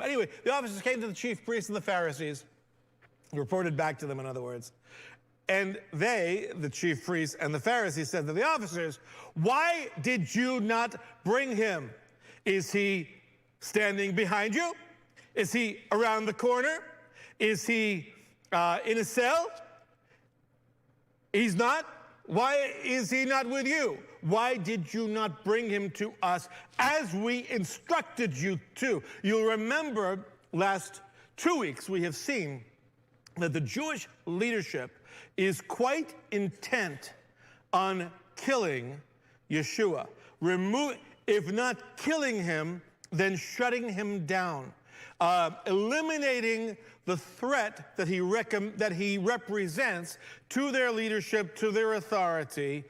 Anyway, the officers came to the chief priests and the Pharisees, reported back to them, in other words. And they, the chief priests and the Pharisees, said to the officers, "Why did you not bring him? Is he standing behind you? Is he around the corner? Is he in a cell? He's not? Why is he not with you? Why did you not bring him to us as we instructed you to?" You'll remember last 2 weeks we have seen that the Jewish leadership is quite intent on killing Yeshua. If not killing him, then shutting him down, eliminating the threat that he represents to their leadership, to their authority.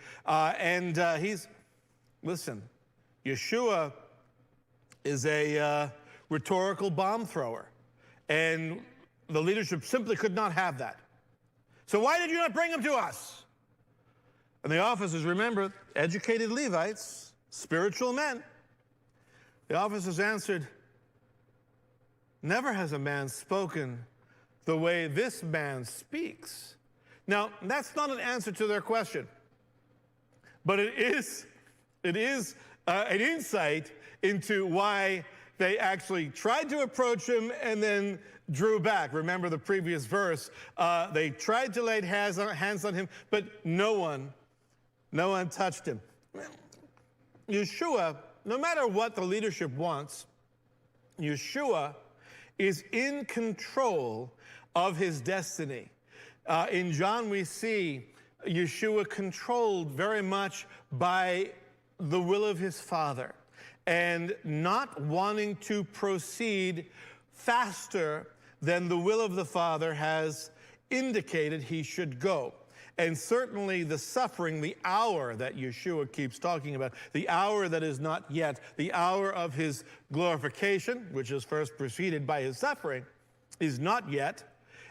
Listen, Yeshua is a rhetorical bomb thrower, and the leadership simply could not have that. So why did you not bring him to us? And the officers, remember, educated Levites, spiritual men. The officers answered, "Never has a man spoken the way this man speaks." Now, that's not an answer to their question, but it is an insight into why they actually tried to approach him and then drew back. Remember the previous verse. They tried to lay hands on him, but no one touched him. Yeshua, no matter what the leadership wants, Yeshua is in control of his destiny. In John, we see Yeshua controlled very much by the will of his Father and not wanting to proceed faster than the will of the Father has indicated he should go. And certainly the suffering, the hour that Yeshua keeps talking about, the hour that is not yet, the hour of his glorification, which is first preceded by his suffering, is not yet.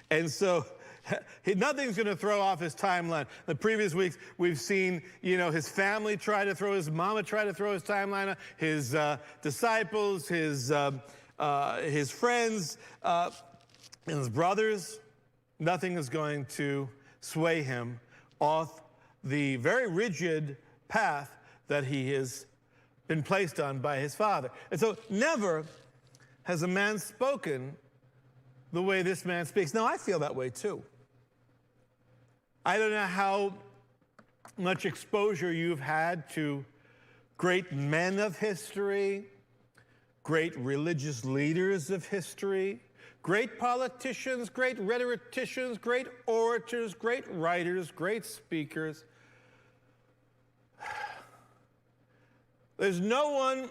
And so nothing's going to throw off his timeline. The previous weeks, we've seen, his family try to throw, his mama try to throw his timeline, his disciples, his friends, and his brothers. Nothing is going to sway him off the very rigid path that he has been placed on by his Father. And so never has a man spoken the way this man speaks. Now, I feel that way too. I don't know how much exposure you've had to great men of history, great religious leaders of history, great politicians, great rhetoricians, great orators, great writers, great speakers. There's no one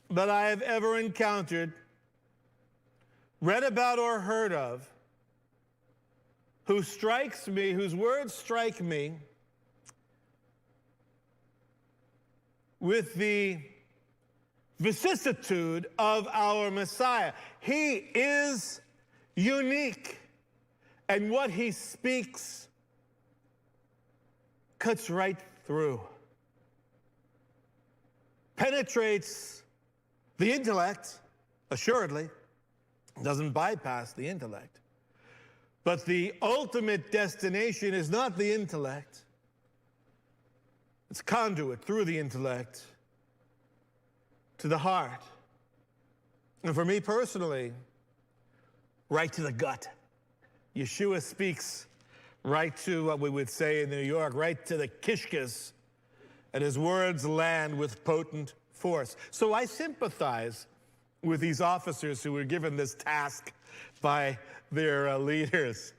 that I have ever encountered, read about or heard of, whose words strike me with the vicissitude of our Messiah. He is unique, and what he speaks cuts right through, penetrates the intellect, assuredly, doesn't bypass the intellect. But the ultimate destination is not the intellect. It's conduit through the intellect to the heart. And for me personally, right to the gut. Yeshua speaks right to what we would say in New York, right to the kishkas, and his words land with potent force. So I sympathize with these officers who were given this task by their leaders.